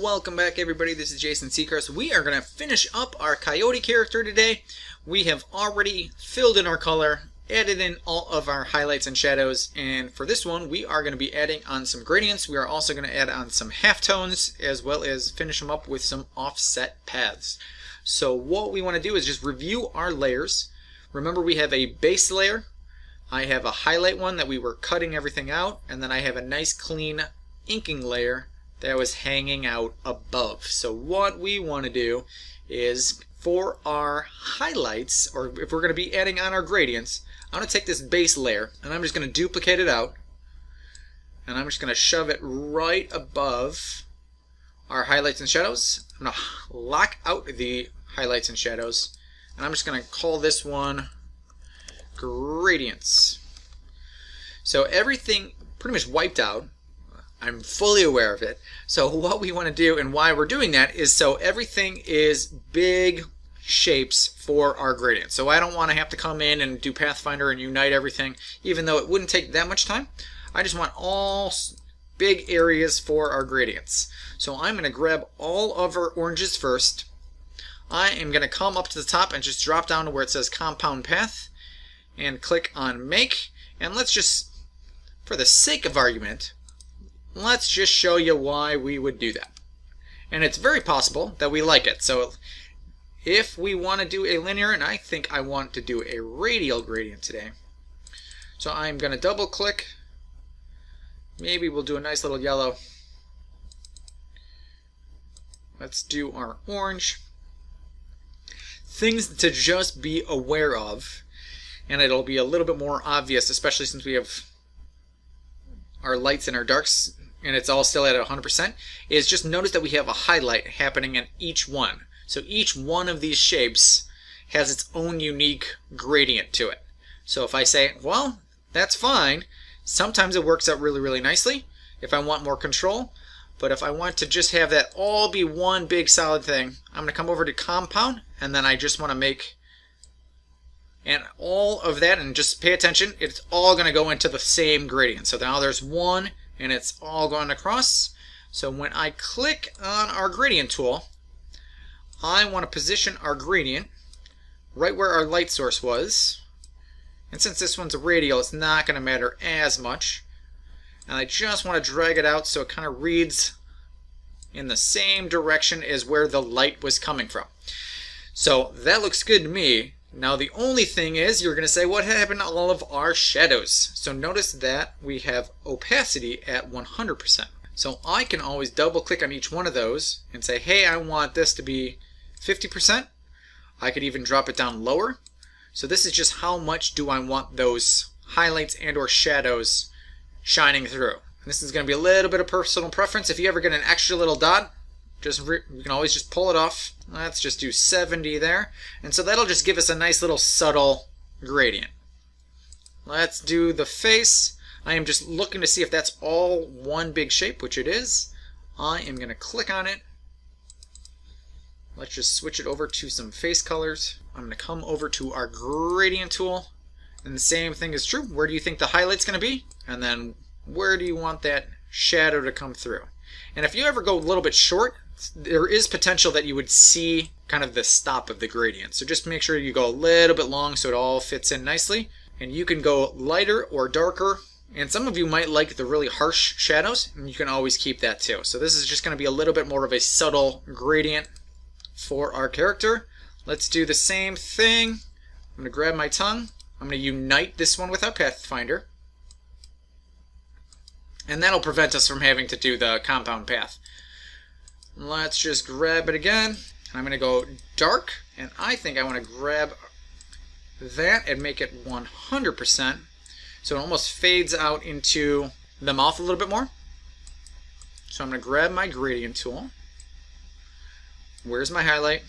Welcome back, everybody. This is Jason Seacrest. We are going to finish up our Coyote character today. We have already filled in our color, added in all of our highlights and shadows, and for this one we are going to be adding on some gradients. We are also going to add on some halftones, as well as finish them up with some offset paths. So what we want to do is just review our layers. Remember, we have a base layer. I have a highlight one that we were cutting everything out, and then I have a nice clean inking layer that was hanging out above. So what we want to do is, for our highlights, or if we're going to be adding on our gradients, I'm going to take this base layer and I'm just going to duplicate it out, and I'm just going to shove it right above our highlights and shadows. I'm going to lock out the highlights and shadows, and I'm just going to call this one gradients. So everything pretty much wiped out. I'm fully aware of it. So what we want to do, and why we're doing that, is so everything is big shapes for our gradient. So I don't want to have to come in and do Pathfinder and unite everything, even though it wouldn't take that much time. I just want all big areas for our gradients. So I'm going to grab all of our oranges first. I am going to come up to the top and just drop down to where it says compound path and click on make. And let's just, for the sake of argument, let's just show you why we would do that. And it's very possible that we like it. So if we want to do a linear, and I think I want to do a radial gradient today, so I'm going to double click. Maybe we'll do a nice little yellow. Let's do our orange. Things to just be aware of, and it'll be a little bit more obvious, especially since we have our lights and our darks, and it's all still at 100%, is just notice that we have a highlight happening in each one. So each one of these shapes has its own unique gradient to it. So if I say, well, that's fine, sometimes it works out really, really nicely if I want more control. But if I want to just have that all be one big solid thing, I'm going to come over to compound, and then I just want to make, and all of that, and just pay attention, it's all going to go into the same gradient. So now there's one, and it's all going across. So when I click on our gradient tool, I want to position our gradient right where our light source was. And since this one's a radial, it's not going to matter as much. And I just want to drag it out so it kind of reads in the same direction as where the light was coming from. So that looks good to me. Now the only thing is, you're going to say, what happened to all of our shadows? So notice that we have opacity at 100%. So I can always double click on each one of those and say, hey, I want this to be 50%. I could even drop it down lower. So this is just how much do I want those highlights and or shadows shining through. And this is going to be a little bit of personal preference. If you ever get an extra little dot, you can always just pull it off. Let's just do 70 there. And so that'll just give us a nice little subtle gradient. Let's do the face. I am just looking to see if that's all one big shape, which it is. I am going to click on it. Let's just switch it over to some face colors. I'm going to come over to our gradient tool. And the same thing is true. Where do you think the highlight's going to be? And then where do you want that shadow to come through? And if you ever go a little bit short, there is potential that you would see kind of the stop of the gradient. So just make sure you go a little bit long so it all fits in nicely. And you can go lighter or darker. And some of you might like the really harsh shadows, and you can always keep that too. So this is just going to be a little bit more of a subtle gradient for our character. Let's do the same thing. I'm going to grab my tongue. I'm going to unite this one with our Pathfinder. And that'll prevent us from having to do the compound path. Let's just grab it again. And I'm going to go dark. And I think I want to grab that and make it 100%. So it almost fades out into the mouth a little bit more. So I'm going to grab my gradient tool. Where's my highlight?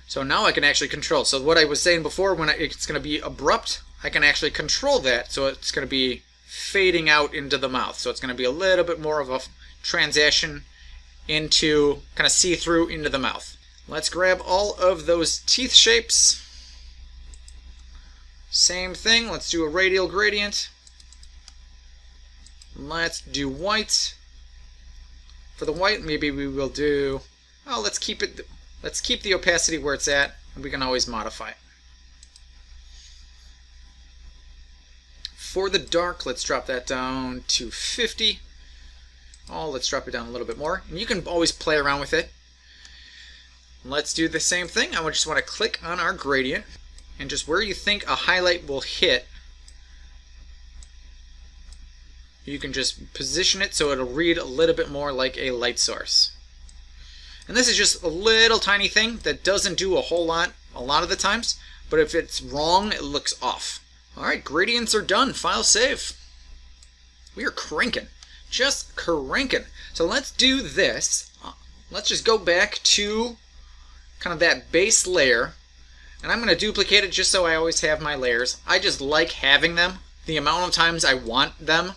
So now I can actually control. So what I was saying before, when it's going to be abrupt, I can actually control that. So it's going to be fading out into the mouth. So it's going to be a little bit more of a transition into kind of see-through into the mouth. Let's grab all of those teeth shapes. Same thing, let's do a radial gradient. Let's do white. For the white, maybe we will do, oh, let's keep the opacity where it's at, and we can always modify it. For the dark, let's drop that down to 50. Oh, let's drop it down a little bit more. And you can always play around with it. Let's do the same thing. I just want to click on our gradient, and just where you think a highlight will hit, you can just position it so it'll read a little bit more like a light source. And this is just a little tiny thing that doesn't do a whole lot a lot of the times, but if it's wrong, it looks off. Alright, gradients are done. File save. We are cranking. Just cranking. So let's do this. Let's just go back to kind of that base layer, and I'm going to duplicate it just so I always have my layers. I just like having them. The amount of times I want them,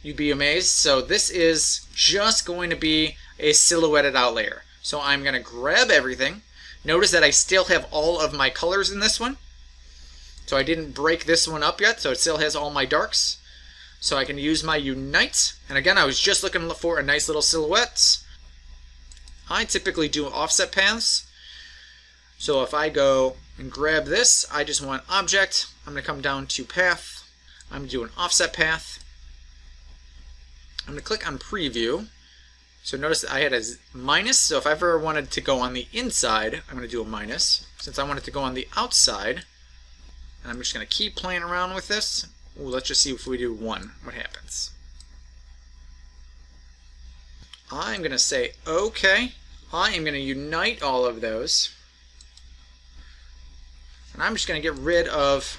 you'd be amazed. So this is just going to be a silhouetted out layer. So I'm going to grab everything. Notice that I still have all of my colors in this one. So I didn't break this one up yet, so it still has all my darks. So I can use my Unite. And again, I was just looking for a nice little silhouette. I typically do offset paths. So if I go and grab this, I just want object. I'm going to come down to path. I'm going to do an offset path. I'm going to click on preview. So notice that I had a minus. So if I ever wanted to go on the inside, I'm going to do a minus. Since I want it to go on the outside, and I'm just going to keep playing around with this. Ooh, let's just see if we do 1, what happens. I'm going to say OK. I am going to unite all of those. And I'm just going to get rid of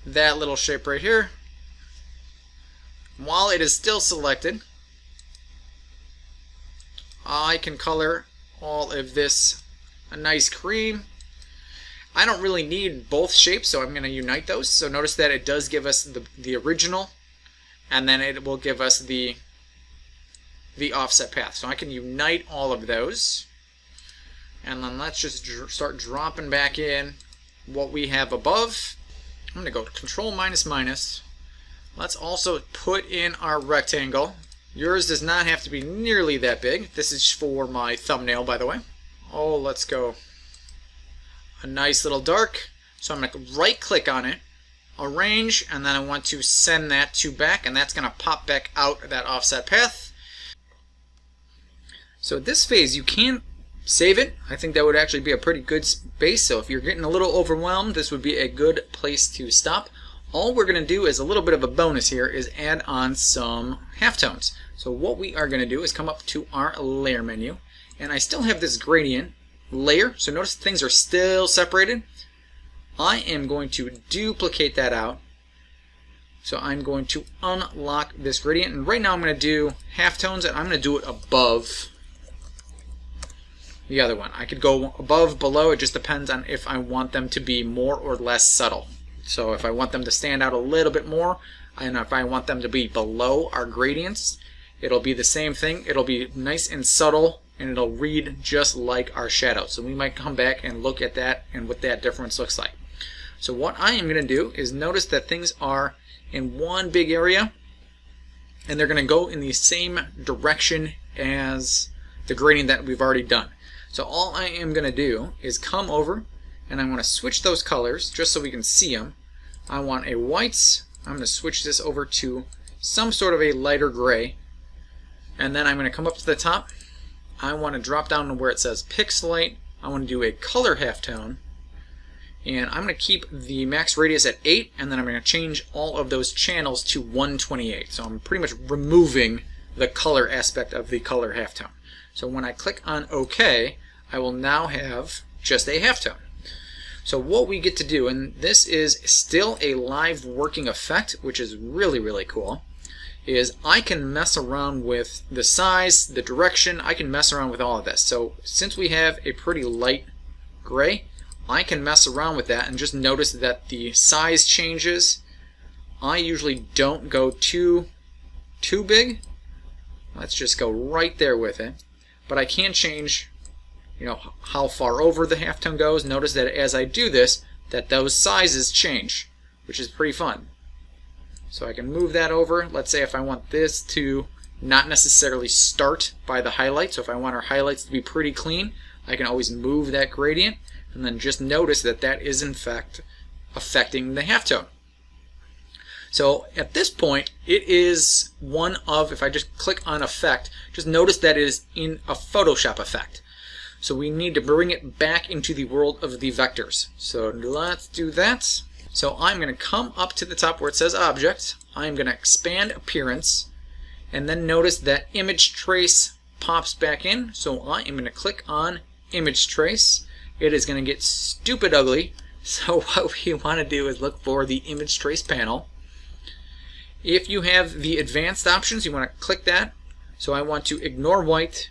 that little shape right here. While it is still selected, I can color all of this a nice cream. I don't really need both shapes, so I'm going to unite those. So notice that it does give us the original, and then it will give us the offset path. So I can unite all of those. And then let's just start dropping back in what we have above. I'm going to go Control minus minus. Let's also put in our rectangle. Yours does not have to be nearly that big. This is for my thumbnail, by the way. Oh, let's go a nice little dark. So I'm going to right click on it, arrange, and then I want to send that to back, and that's going to pop back out that offset path. So at this phase, you can save it. I think that would actually be a pretty good space. So if you're getting a little overwhelmed, this would be a good place to stop. All we're going to do is a little bit of a bonus here is add on some halftones. So what we are going to do is come up to our layer menu, and I still have this gradient layer. So notice things are still separated. I am going to duplicate that out. So I'm going to unlock this gradient, and right now I'm going to do halftones, and I'm going to do it above the other one. I could go above, below, it just depends on if I want them to be more or less subtle. So if I want them to stand out a little bit more, and if I want them to be below our gradients, it'll be the same thing. It'll be nice and subtle, and it'll read just like our shadows. So we might come back and look at that and what that difference looks like. So what I am going to do is notice that things are in one big area, and they're going to go in the same direction as the gradient that we've already done. So all I am going to do is come over, and I want to switch those colors just so we can see them. I want a white. I'm going to switch this over to some sort of a lighter gray, and then I'm going to come up to the top. I want to drop down to where it says pixelate. I want to do a color halftone, and I'm going to keep the max radius at 8, and then I'm going to change all of those channels to 128. So I'm pretty much removing the color aspect of the color halftone. So when I click on OK, I will now have just a halftone. So what we get to do, and this is still a live working effect, which is really, really cool, is I can mess around with the size, the direction, I can mess around with all of this. So since we have a pretty light gray, I can mess around with that and just notice that the size changes. I usually don't go too big. Let's just go right there with it. But I can change, how far over the halftone goes. Notice that as I do this, that those sizes change, which is pretty fun. So I can move that over. Let's say if I want this to not necessarily start by the highlight, so if I want our highlights to be pretty clean, I can always move that gradient, and then just notice that that is in fact affecting the halftone. So at this point, it is one of, if I just click on effect, just notice that it is in a Photoshop effect. So we need to bring it back into the world of the vectors. So let's do that. So I'm going to come up to the top where it says Object. I'm going to expand Appearance, and then notice that Image Trace pops back in. So I am going to click on Image Trace. It is going to get stupid ugly. So what we want to do is look for the Image Trace panel. If you have the advanced options, you want to click that. So I want to ignore white.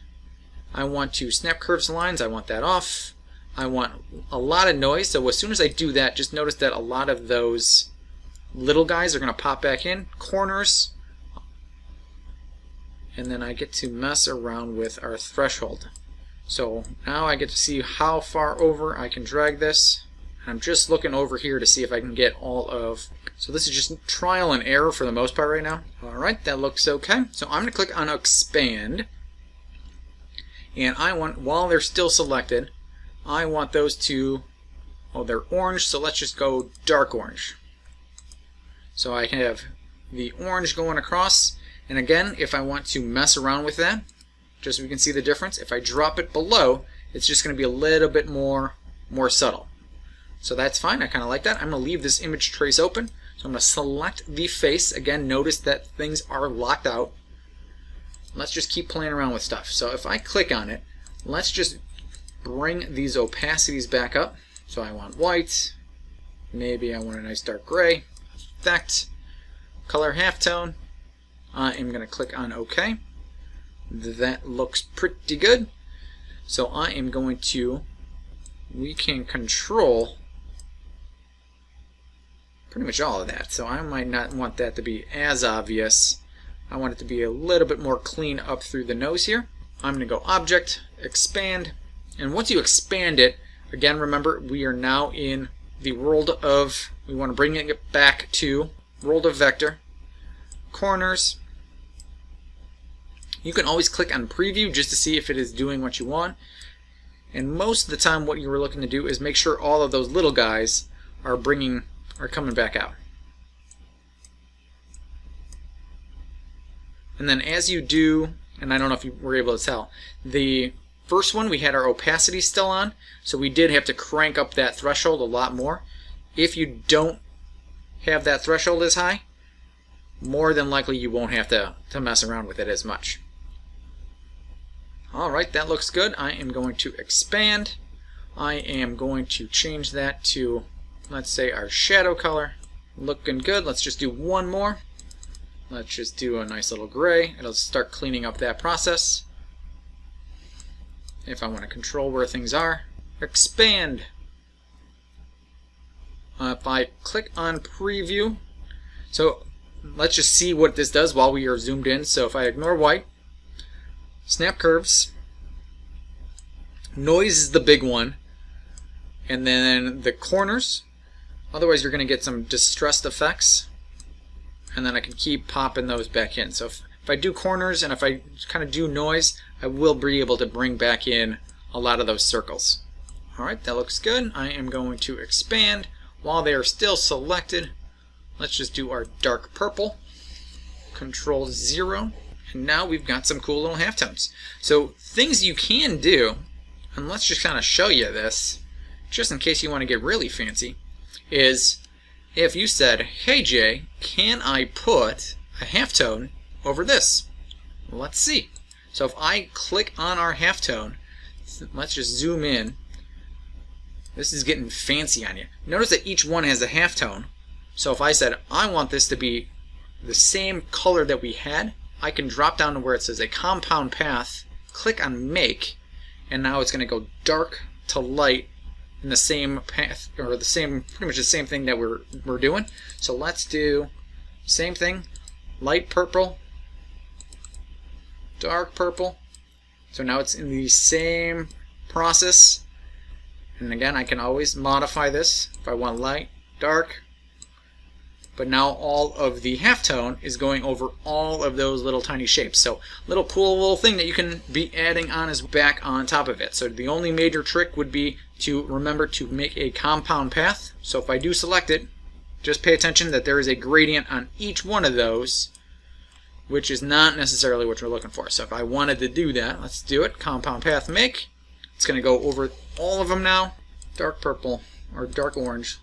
I want to snap curves lines. I want that off. I want a lot of noise. So as soon as I do that, just notice that a lot of those little guys are going to pop back in. Corners. And then I get to mess around with our threshold. So now I get to see how far over I can drag this. I'm just looking over here to see if I can get all of... So this is just trial and error for the most part right now. Alright, that looks okay. So I'm going to click on Expand. And I want, while they're still selected, I want those to... Oh, they're orange, so let's just go dark orange. So I have the orange going across. And again, if I want to mess around with that, just so we can see the difference, if I drop it below, it's just going to be a little bit more subtle. So that's fine. I kind of like that. I'm going to leave this image trace open. So I'm going to select the face. Again, notice that things are locked out. Let's just keep playing around with stuff. So if I click on it, let's just bring these opacities back up. So I want white. Maybe I want a nice dark gray. Effect. Color halftone. I am going to click on OK. That looks pretty good. So I am going to... We can control pretty much all of that. So I might not want that to be as obvious. I want it to be a little bit more clean up through the nose here. I'm going to go Object, Expand, and once you expand it, again remember we are now in the world of, we want to bring it back to world of vector, corners. You can always click on Preview just to see if it is doing what you want. And most of the time what you were looking to do is make sure all of those little guys are coming back out. And then as you do, and I don't know if you were able to tell, the first one we had our opacity still on, so we did have to crank up that threshold a lot more. If you don't have that threshold as high, more than likely you won't have to mess around with it as much. Alright, that looks good. I am going to expand. I am going to change that to, let's say, our shadow color. Looking good. Let's just do one more. Let's just do a nice little gray. It'll start cleaning up that process. If I want to control where things are, expand. If I click on Preview, so let's just see what this does while we are zoomed in. So if I ignore white, snap curves, noise is the big one, and then the corners. Otherwise you're going to get some distressed effects, and then I can keep popping those back in. So if I do corners and if I kind of do noise, I will be able to bring back in a lot of those circles. Alright, that looks good. I am going to expand. While they are still selected, let's just do our dark purple. Control 0. And now we've got some cool little halftones. So things you can do, and let's just kind of show you this, just in case you want to get really fancy, is if you said, hey Jay, can I put a halftone over this? Let's see. So if I click on our halftone, let's just zoom in. This is getting fancy on you. Notice that each one has a halftone. So if I said, I want this to be the same color that we had, I can drop down to where it says a compound path, click on Make, and now it's going to go dark to light in the same path, or the same, pretty much the same thing that we're doing. So let's do same thing, light purple, dark purple. So now it's in the same process. And again, I can always modify this if I want light, dark, but now all of the halftone is going over all of those little tiny shapes. So little cool little thing that you can be adding on is back on top of it. So the only major trick would be to remember to make a compound path. So if I do select it, just pay attention that there is a gradient on each one of those, which is not necessarily what we're looking for. So if I wanted to do that, let's do it. Compound path make. It's going to go over all of them now. Dark purple or dark orange.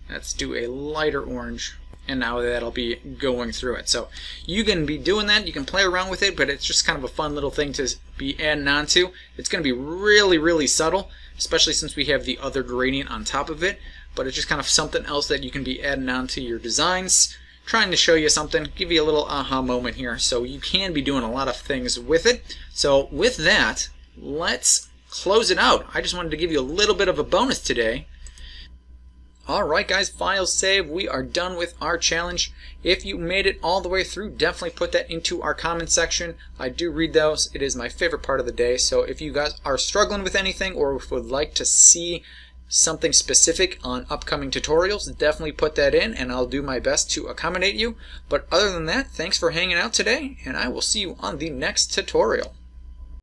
Let's do a lighter orange. And now that'll be going through it. So you can be doing that. You can play around with it, but it's just kind of a fun little thing to be adding on to. It's going to be really, really subtle, especially since we have the other gradient on top of it. But it's just kind of something else that you can be adding on to your designs. Trying to show you something, give you a little aha moment here. So you can be doing a lot of things with it. So with that, let's close it out. I just wanted to give you a little bit of a bonus today. Alright guys, file save. We are done with our challenge. If you made it all the way through, definitely put that into our comment section. I do read those. It is my favorite part of the day. So if you guys are struggling with anything or would like to see something specific on upcoming tutorials, definitely put that in and I'll do my best to accommodate you. But other than that, thanks for hanging out today and I will see you on the next tutorial.